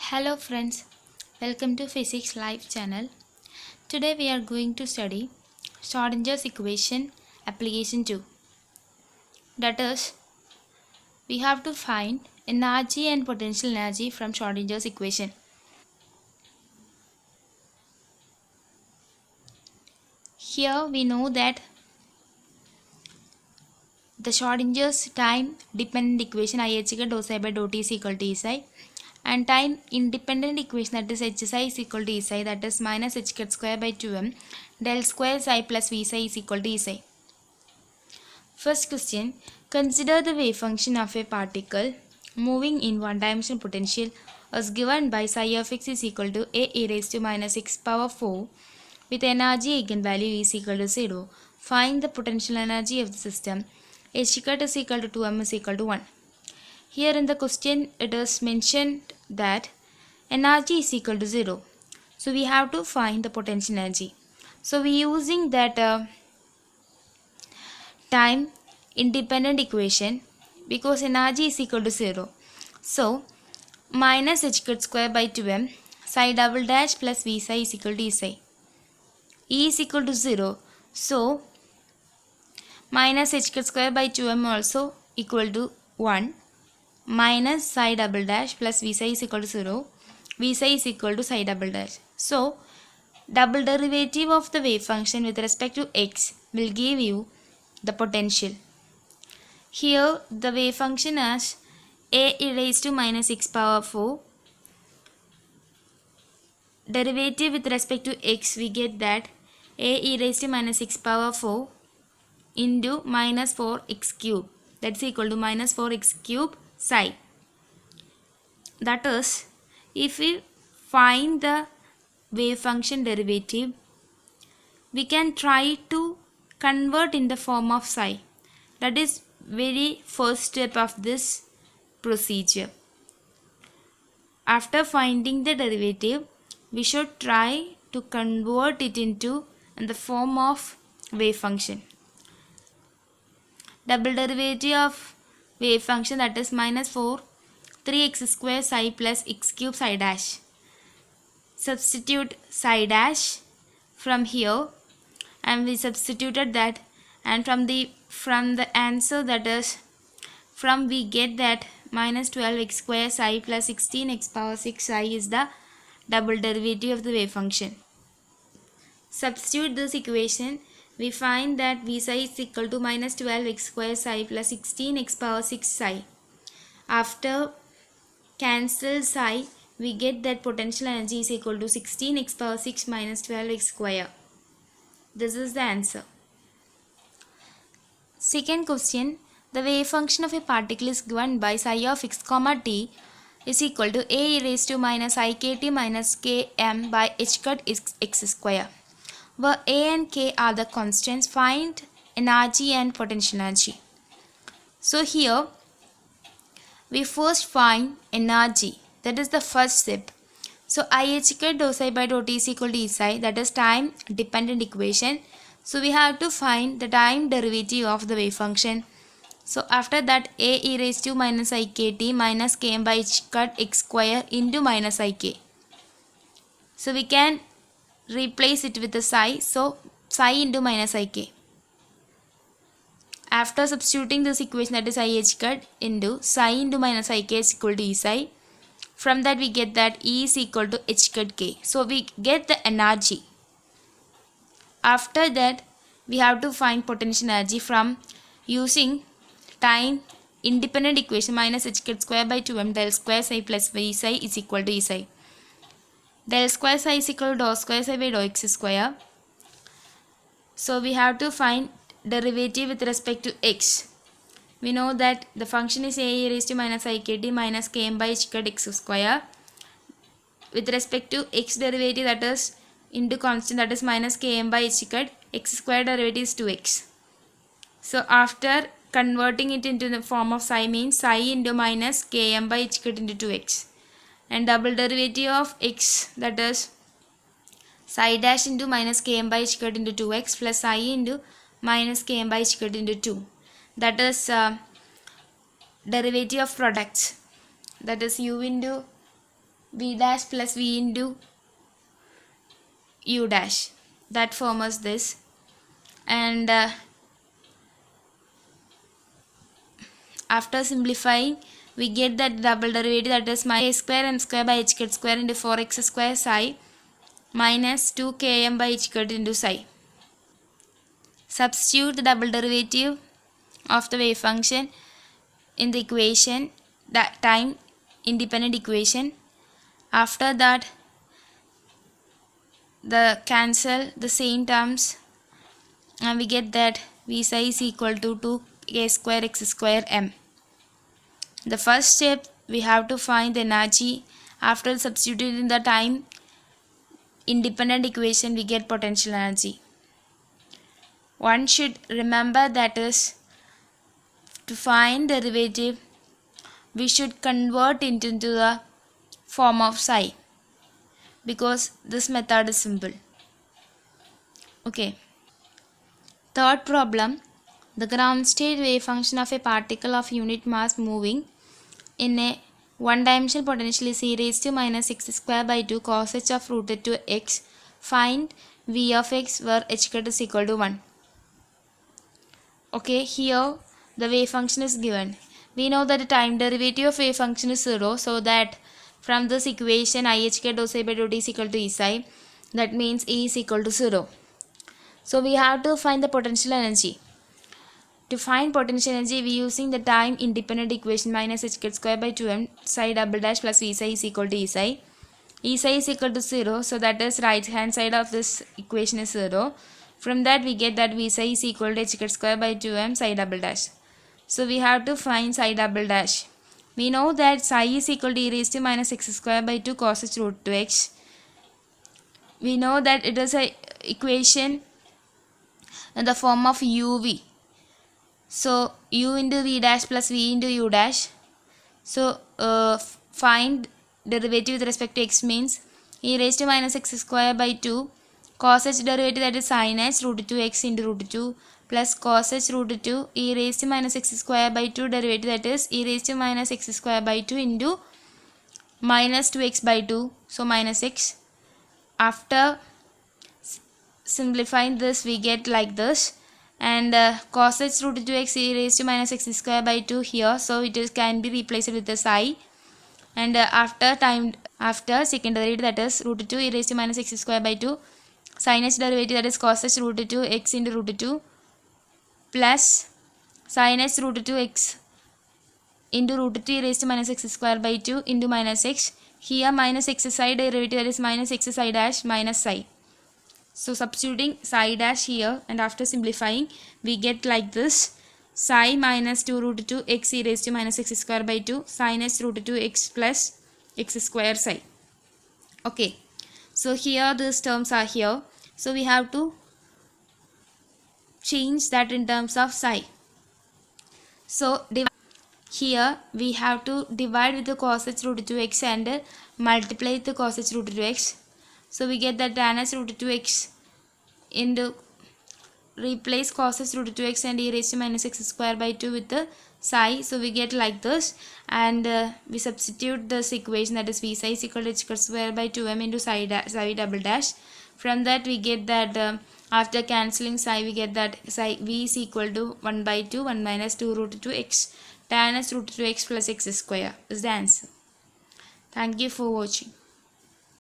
Hello friends, welcome to Physics Live channel. Today we are going to study Schrodinger's equation application 2. That is, we have to find energy and potential energy from Schrodinger's equation. Here we know that the Schrodinger's time dependent equation IH dou psi by dou t is equal to E psi, and time independent equation, that is h psi is equal to E psi, that is minus h cut square by 2m del square psi plus V psi is equal to E psi. First question, consider the wave function of a particle moving in one-dimensional potential as given by psi of x is equal to a e raised to minus x power 4 with energy eigenvalue is equal to 0. Find the potential energy of the system. H cut is equal to 2m is equal to 1. Here in the question it is mentioned that energy is equal to 0. So we have to find the potential energy. So we using that time independent equation because energy is equal to 0. So minus h cut square by 2m psi double dash plus V psi is equal to E psi. E is equal to 0. So minus h cut square by 2m also equal to 1 minus psi double dash plus V psi is equal to 0. V psi is equal to psi double dash. So double derivative of the wave function with respect to x will give you the potential. Here the wave function as a e raised to minus x power 4. Derivative with respect to x, we get that a e raised to minus x power 4 into minus 4x cube, that's equal to minus 4x cube psi. That is, if we find the wave function derivative, we can try to convert in the form of psi. That is very first step of this procedure. After finding the derivative, we should try to convert it into the form of wave function. Double derivative of wave function, that is minus 4 3x square psi plus x cube psi dash. Substitute psi dash from here and we substituted that, and from the answer, that is from we get that minus 12x square psi plus 16x power 6 psi is the double derivative of the wave function. Substitute this equation, we find that V psi is equal to minus 12x square psi plus 16x power 6 psi. After cancel psi, we get that potential energy is equal to 16x power 6 minus 12x square. This is the answer. Second question, the wave function of a particle is given by psi of x comma t is equal to a e raised to minus I k t minus km by h cut x square. Where a and k are the constants, find energy and potential energy. So here we first find energy, that is the first step. So IH cut dou psi by dou t is equal to E psi, that is time dependent equation. So we have to find the time derivative of the wave function. So after that, a e raised to minus I k t minus km by h cut x square into minus I k. So we can replace it with the psi, so psi into minus I k. After substituting this equation, that is IH cut into psi into minus I k is equal to E psi. From that we get that E is equal to h cut k. So we get the energy. After that we have to find potential energy from using time independent equation minus h cut square by 2m del square psi plus V psi is equal to E psi. Del square psi is equal to dou square psi by dou x square. So we have to find derivative with respect to x. We know that the function is a e raised to minus I k t minus km by h cut x square. With respect to x derivative, that is into constant, that is minus km by h cut x square derivative is 2x. So after converting it into the form of psi means psi into minus km by h cut into 2x. And double derivative of x, that is psi dash into minus km by h cut into 2x plus psi into minus km by h cut into 2. That is derivative of products, that is u into v dash plus v into u dash. That forms this. And after simplifying, we get that double derivative, that is my a square m square by h squared square into 4x square psi minus 2km by h squared into psi. Substitute the double derivative of the wave function in the equation, that time independent equation. After that, the cancel the same terms and we get that v psi is equal to 2a square x square m. The first step, we have to find the energy. After substituting the time independent equation, we get potential energy. One should remember that is, to find derivative, we should convert it into the form of psi, because this method is simple. Okay. Third problem, the ground state wave function of a particle of unit mass moving in a one-dimensional potential is e raised to minus x square by 2 cos h of root 2 x. Find v of x where h is equal to 1. Okay, here the wave function is given. We know that the time derivative of wave function is 0, so that from this equation ihk dou psi by dou t is equal to e psi. That means E is equal to 0. So we have to find the potential energy. To find potential energy, we using the time independent equation minus h square by 2m psi double dash plus v psi is equal to e psi. E psi is equal to 0, so that is right hand side of this equation is 0. From that we get that v psi is equal to h square by 2m psi double dash. So we have to find psi double dash. We know that psi is equal to e raised to minus x square by 2 cos h root 2x. We know that it is a equation in the form of uv. So u into v dash plus v into u dash. So find derivative with respect to x means e raised to minus x square by 2 cos h derivative, that is sin h root 2x into root 2 plus cos h root 2 e raised to minus x square by 2 derivative, that is e raised to minus x square by 2 into minus 2x by 2, so minus x. After simplifying this, we get like this. And cos h root 2x e raised to minus x square by 2 here, so it is can be replaced with the psi. And after second derivative, that is root 2 e raised to minus x square by 2 sin h derivative, that is cos h root 2 x into root 2 plus sin h root 2 x into root 2 e raised to minus x square by 2 into minus x. Here minus x psi derivative, that is minus x psi dash minus psi. So substituting psi dash here and after simplifying, we get like this: psi minus 2 root 2 x e raised to minus x square by 2 sin h root 2 x plus x square psi. Okay, so here these terms are here, so we have to change that in terms of psi. So here we have to divide with the cos h root 2 x and multiply with the cos h root 2 x. So we get that tan h root 2x into replace cos h root 2x and e raised to minus x square by 2 with the psi. So we get like this, and we substitute this equation, that is v psi is equal to h square by 2m into psi double dash. From that we get that after cancelling psi, we get that psi v is equal to 1 by 2 1 minus 2 root 2 x tan h root 2 x plus x square is the answer. Thank you for watching.